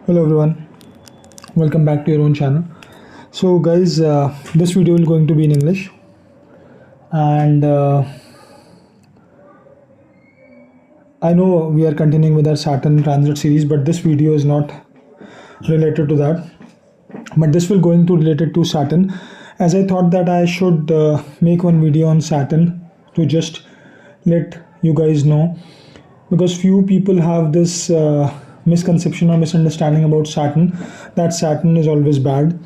Hello everyone, welcome back to your own channel. So guys, this video is going to be in English, and I know we are continuing with our Saturn transit series, but this video is not related to that. But this will going to related to Saturn, as I thought that I should make one video on Saturn to just let you guys know, because few people have this misconception or misunderstanding about Saturn, that Saturn is always bad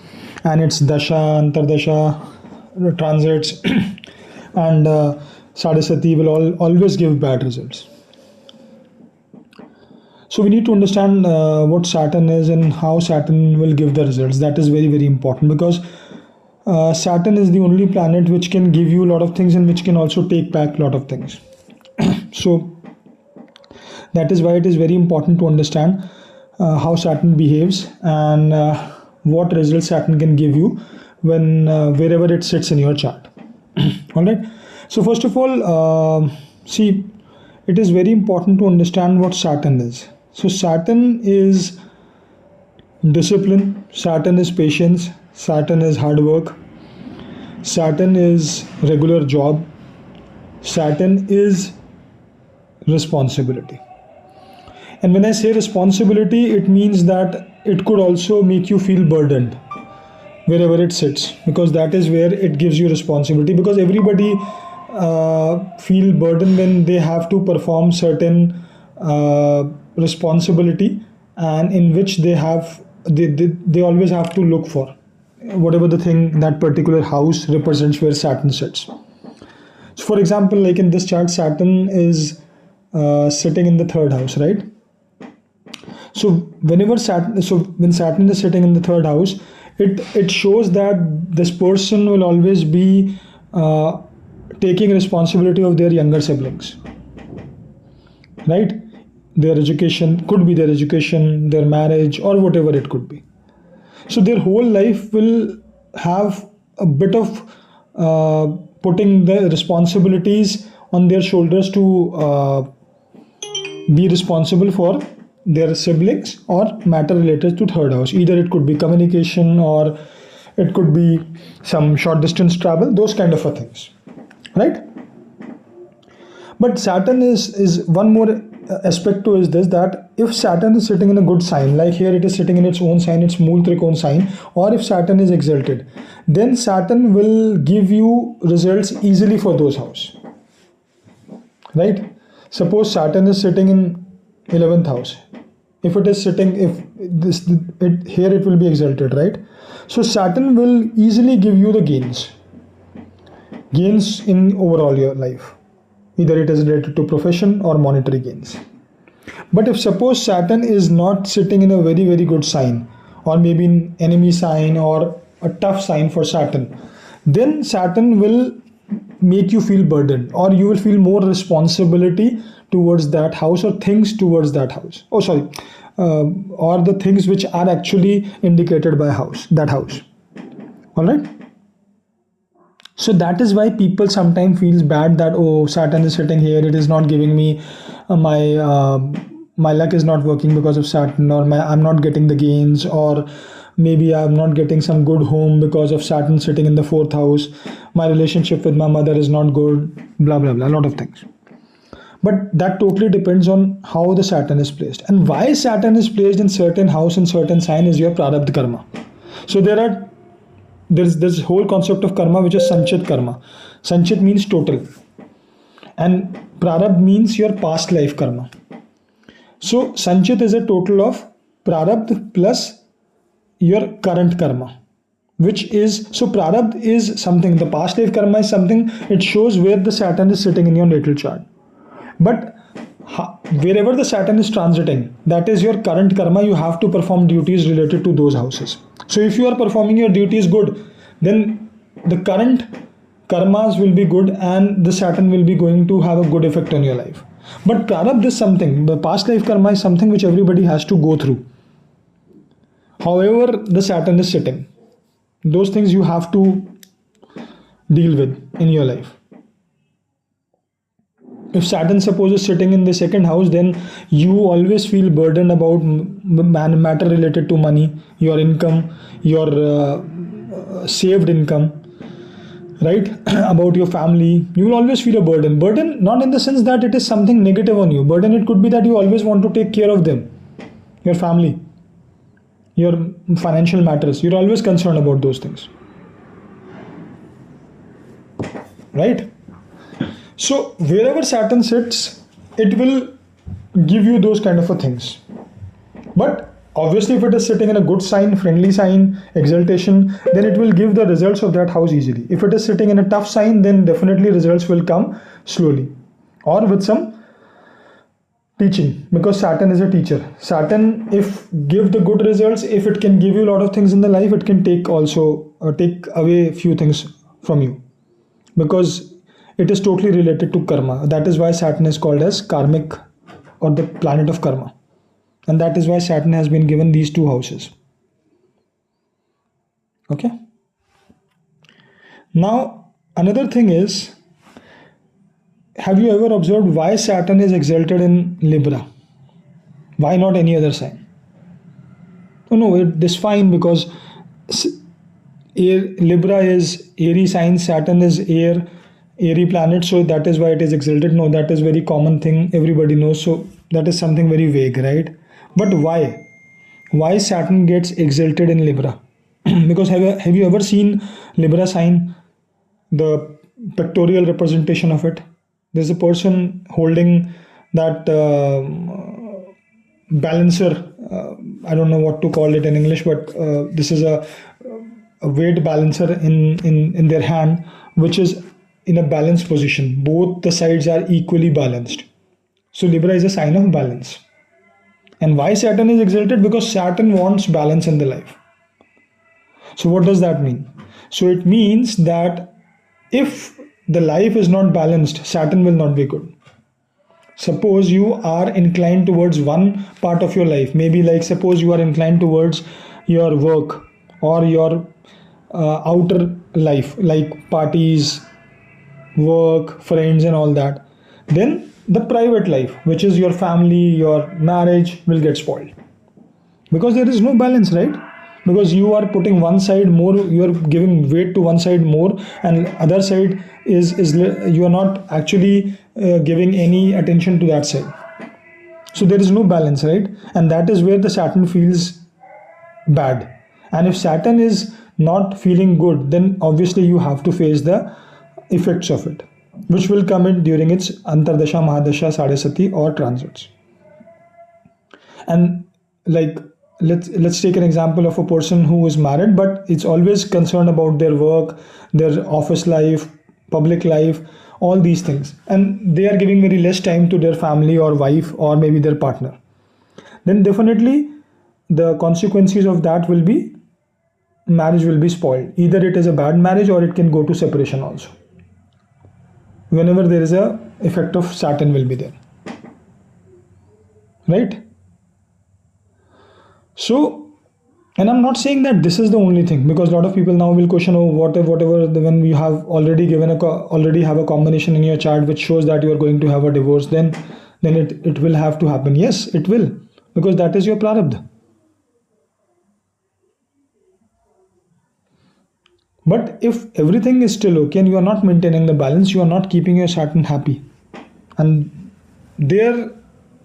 and it's dasha, antardasha, transits and sadhasati will always give bad results. So we need to understand what Saturn is and how Saturn will give the results. That is very, very important, because Saturn is the only planet which can give you a lot of things and which can also take back a lot of things. So that is why it is very important to understand how Saturn behaves and what results Saturn can give you when wherever it sits in your chart. All right. So first of all, see, it is very important to understand what Saturn is. So Saturn is discipline, Saturn is patience, Saturn is hard work, Saturn is regular job, Saturn is responsibility. And when I say responsibility, it means that it could also make you feel burdened wherever it sits, because that is where it gives you responsibility. Because everybody feel burdened when they have to perform certain responsibility, and in which they always have to look for whatever the thing that particular house represents where Saturn sits. So for example, like in this chart, Saturn is sitting in the third house, right? So when Saturn is sitting in the third house, it shows that this person will always be taking responsibility of their younger siblings, right? Their education, could be their education, their marriage, or whatever it could be. So their whole life will have a bit of putting the responsibilities on their shoulders to be responsible for their siblings or matter related to third house. Either it could be communication, or it could be some short distance travel, those kind of things, right? But Saturn is one more aspect to is this, that if Saturn is sitting in a good sign, like here it is sitting in its own sign, its Mool Trikon sign, or if Saturn is exalted, then Saturn will give you results easily for those house, right? Suppose Saturn is sitting in 11th house. If it is sitting, here it will be exalted, right? So Saturn will easily give you the gains in overall your life. Either it is related to profession or monetary gains. But if suppose Saturn is not sitting in a very, very good sign, or maybe in enemy sign or a tough sign for Saturn, then Saturn will make you feel burdened, or you will feel more responsibility towards that house, or things towards that house. Or the things which are actually indicated by that house. All right. So that is why people sometimes feels bad that, oh, Saturn is sitting here, it is not giving me my luck is not working because of Saturn, or I'm not getting the gains, or maybe I'm not getting some good home because of Saturn sitting in the fourth house. My relationship with my mother is not good, blah blah blah, a lot of things. But that totally depends on how the Saturn is placed, and why Saturn is placed in certain house and certain sign is your prarabdha karma. So there's this whole concept of karma, which is sanchit karma. Sanchit means total, and prarabdha means your past life karma. So sanchit is a total of prarabdha plus your current karma, which is, so prarabdha is something, the past life karma is something, it shows where the Saturn is sitting in your natal chart. But wherever the Saturn is transiting, that is your current karma. You have to perform duties related to those houses. So if you are performing your duties good, then the current karmas will be good, and the Saturn will be going to have a good effect on your life. But prarabdha is something, the past life karma is something which everybody has to go through. However the Saturn is sitting, those things you have to deal with in your life. If Saturn suppose is sitting in the second house, then you always feel burdened about matter related to money, your income, your saved income, right? About your family. You will always feel a burden not in the sense that it is something negative on you. Burden, it could be that you always want to take care of them, your family, your financial matters. You're always concerned about those things, right? So wherever Saturn sits, it will give you those kind of a things. But obviously, if it is sitting in a good sign, friendly sign, exaltation, then it will give the results of that house easily. If it is sitting in a tough sign, then definitely results will come slowly or with some teaching, because Saturn is a teacher. Saturn, if give the good results, if it can give you a lot of things in the life, it can take also take away a few things from you, because it is totally related to karma. That is why Saturn is called as karmic, or the planet of karma. And that is why Saturn has been given these two houses. Okay. Now, another thing is, have you ever observed why Saturn is exalted in Libra? Why not any other sign? Oh, no, it is fine, because Libra is airy sign, Saturn is airy planet, so that is why it is exalted. No, that is very common thing, everybody knows. So that is something very vague, right? But why? Why Saturn gets exalted in Libra? Because have you ever seen Libra sign, the pictorial representation of it? There's a person holding that balancer. I don't know what to call it in English, but this is a weight balancer in their hand, which is in a balanced position. Both the sides are equally balanced. So Libra is a sign of balance. And why Saturn is exalted? Because Saturn wants balance in the life. So what does that mean? So it means that if the life is not balanced, Saturn will not be good. Suppose you are inclined towards one part of your life, maybe like suppose you are inclined towards your work or your outer life, like parties, work, friends and all that, then the private life, which is your family, your marriage, will get spoiled, because there is no balance, right? Because you are putting one side more, you are giving weight to one side more, and other side is you are not actually giving any attention to that side. So there is no balance, right? And that is where the Saturn feels bad. And if Saturn is not feeling good, then obviously you have to face the effects of it, which will come in during its Antardasha, Mahadasha, Sadesati or transits. And like let's take an example of a person who is married, but it's always concerned about their work, their office life, public life, all these things, and they are giving very less time to their family or wife or maybe their partner. Then definitely the consequences of that will be marriage will be spoiled. Either it is a bad marriage or it can go to separation also, whenever there is a effect of Saturn will be there, right? So, and I'm not saying that this is the only thing, because a lot of people now will question, oh, whatever when you have already already have a combination in your chart which shows that you are going to have a divorce, then it will have to happen. Yes, it will, because that is your prarabdha. But if everything is still okay and you are not maintaining the balance, you are not keeping your Saturn happy, and there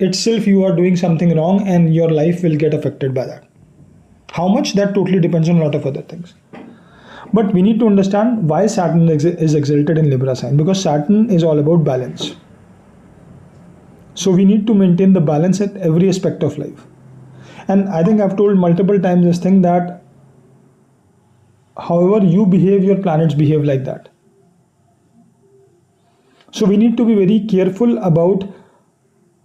itself you are doing something wrong and your life will get affected by that. How much? That totally depends on a lot of other things. But we need to understand why Saturn is exalted in Libra sign, because Saturn is all about balance. So we need to maintain the balance at every aspect of life. And I think I've told multiple times this thing, that however you behave, your planets behave like that. So we need to be very careful about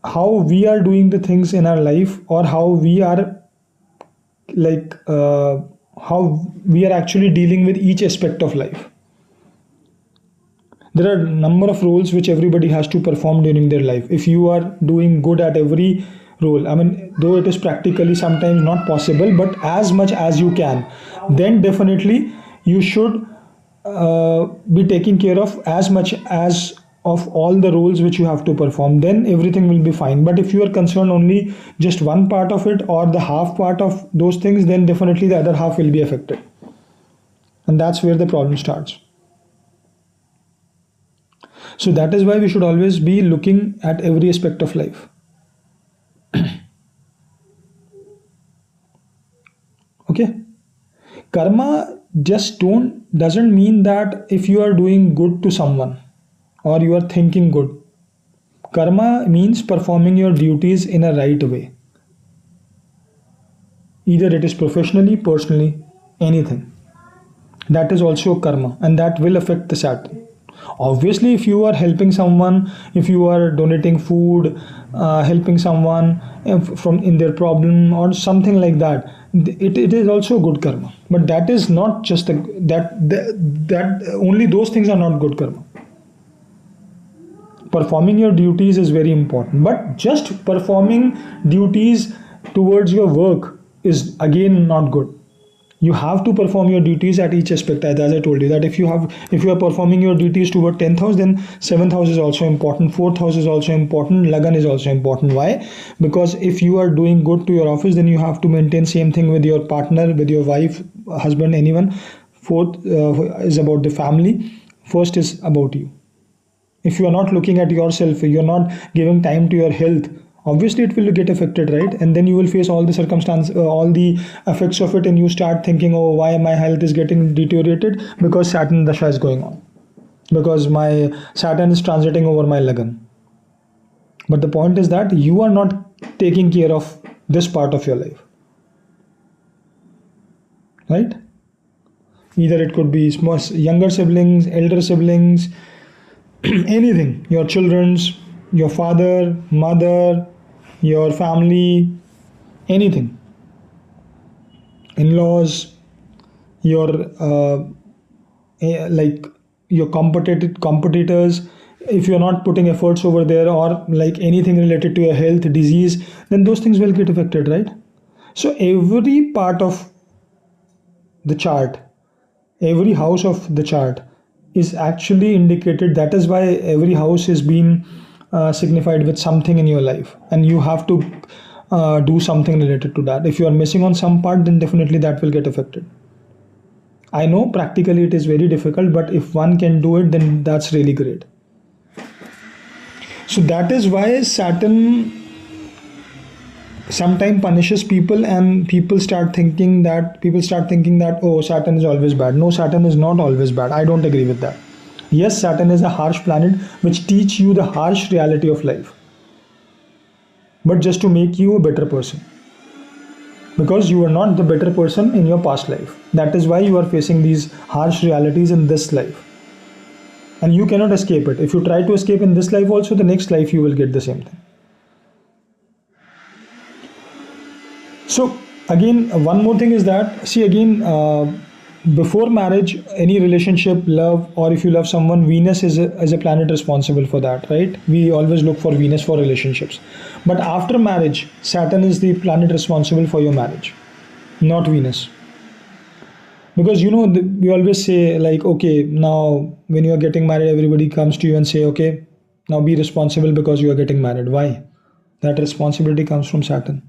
how we are doing the things in our life, or how we are how we are actually dealing with each aspect of life. There are a number of roles which everybody has to perform during their life. If you are doing good at every role, I mean, though it is practically sometimes not possible, but as much as you can, then definitely you should be taking care of as much as of all the roles which you have to perform, then everything will be fine. But if you are concerned only just one part of it or the half part of those things, then definitely the other half will be affected, and that's where the problem starts. So that is why we should always be looking at every aspect of life. Okay, karma just doesn't mean that if you are doing good to someone or you are thinking good. Karma means performing your duties in a right way. Either it is professionally, personally, anything. That is also karma, and that will affect the Saturn. Obviously, if you are helping someone, if you are donating food, helping someone from in their problem or something like that, it is also good karma. But that is not just that only those things are not good karma. Performing your duties is very important, but just performing duties towards your work is again not good. You have to perform your duties at each aspect, as I told you that if you are performing your duties toward 10th house, then 7th house is also important, 4th house is also important, lagan is also important. Why? Because if you are doing good to your office, then you have to maintain same thing with your partner, with your wife, husband, anyone. Fourth is about the family, first is about you. If you are not looking at yourself, you are not giving time to your health, obviously it will get affected, right? And then you will face all the circumstance, all the effects of it, and you start thinking, oh, why my health is getting deteriorated? Because Saturn dasha is going on, because my Saturn is transiting over my lagan. But the point is that you are not taking care of this part of your life, right? Either it could be small, younger siblings, elder siblings, anything, your children's, your father, mother, your family, anything, in-laws, your like your competitors. If you're not putting efforts over there, or like anything related to your health, disease, then those things will get affected, right? So every part of the chart, every house of the chart is actually indicated. That is why every house is being signified with something in your life, and you have to do something related to that. If you are missing on some part, then definitely that will get affected. I know practically it is very difficult, but if one can do it, then that's really great. So that is why Saturn sometimes punishes people, and people start thinking that oh, Saturn is always bad. No, Saturn is not always bad. I don't agree with that. Yes, Saturn is a harsh planet which teach you the harsh reality of life, but just to make you a better person, because you are not the better person in your past life. That is why you are facing these harsh realities in this life, and you cannot escape it. If you try to escape in this life also, the next life you will get the same thing. So again, one more thing is that, see, again, before marriage, any relationship, love, or if you love someone, Venus is a planet responsible for that, right? We always look for Venus for relationships. But after marriage, Saturn is the planet responsible for your marriage, not Venus. Because we always say, like, okay, now when you are getting married, everybody comes to you and say, okay, now be responsible because you are getting married. Why? That responsibility comes from Saturn.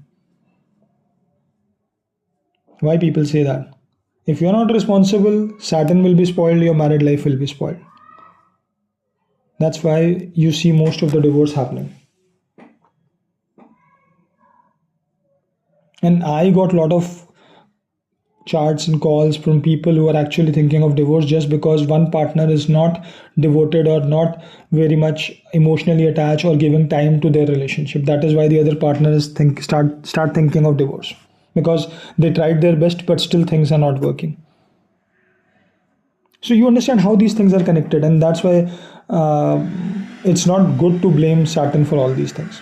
Why people say that? If you're not responsible, Saturn will be spoiled, your married life will be spoiled. That's why you see most of the divorce happening. And I got a lot of charts and calls from people who are actually thinking of divorce just because one partner is not devoted or not very much emotionally attached or giving time to their relationship. That is why the other partners start thinking of divorce, because they tried their best but still things are not working. So you understand how these things are connected, and that's why it's not good to blame Saturn for all these things.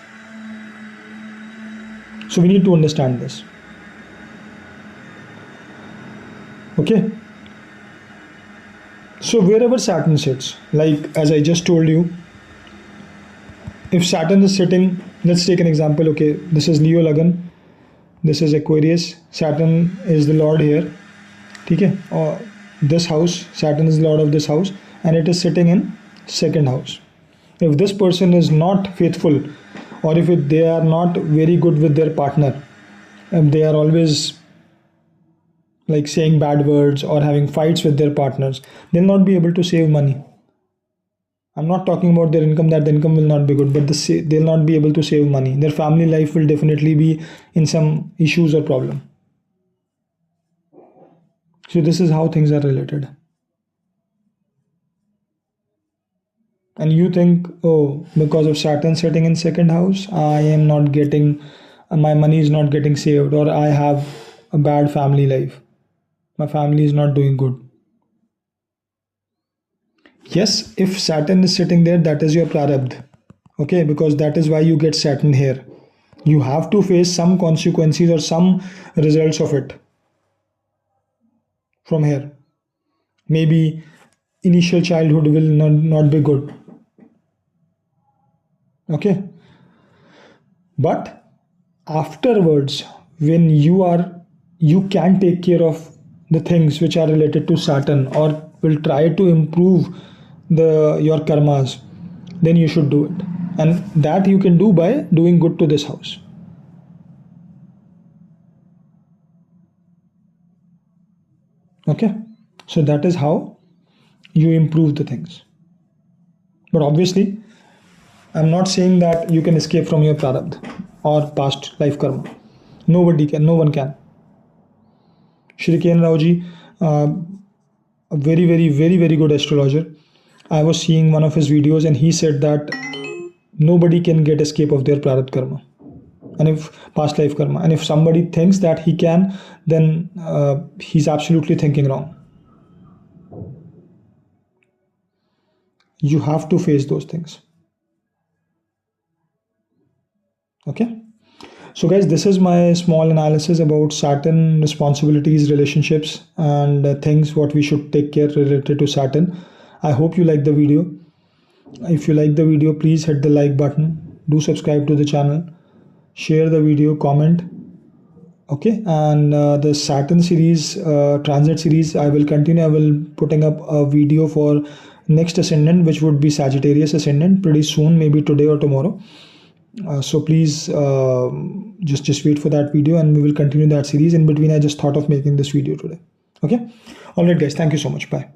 So we need to understand this. Okay. So wherever Saturn sits, like as I just told you, if Saturn is sitting, let's take an example. Okay, this is Leo Lagan, this is Aquarius, Saturn is the Lord here. Okay, this house, Saturn is the Lord of this house, and it is sitting in second house. If this person is not faithful, or if they are not very good with their partner, if they are always like saying bad words or having fights with their partners, they'll not be able to save money. I'm not talking about their income, that the income will not be good, but they'll not be able to save money. Their family life will definitely be in some issues or problem. So this is how things are related. And you think, oh, because of Saturn sitting in second house, I am not getting, my money is not getting saved, or I have a bad family life. My family is not doing good. Yes, if Saturn is sitting there, that is your prarabdh. Okay, because that is why you get Saturn here. You have to face some consequences or some results of it from here. Maybe initial childhood will not be good. Okay, but afterwards, when you can take care of the things which are related to Saturn, or will try to improve your karmas, then you should do it. And that you can do by doing good to this house. Okay, so that is how you improve the things. But obviously, I'm not saying that you can escape from your prarabdha or past life karma. Nobody can, no one can. Shri Ken Raoji, a very, very, very, very good astrologer. I was seeing one of his videos and he said that nobody can get escape of their prarabdha karma, and if past life karma. And if somebody thinks that he can, then he's absolutely thinking wrong. You have to face those things. Okay. So guys, this is my small analysis about Saturn, responsibilities, relationships, and things what we should take care related to Saturn. I hope you like the video. If you like the video, please hit the like button. Do subscribe to the channel. Share the video, comment. Okay, and the Saturn series, transit series, I will continue. I will putting up a video for next ascendant, which would be Sagittarius ascendant, pretty soon, maybe today or tomorrow. So please just wait for that video, and we will continue that series. In between, I just thought of making this video today. Okay, all right guys, thank you so much. Bye.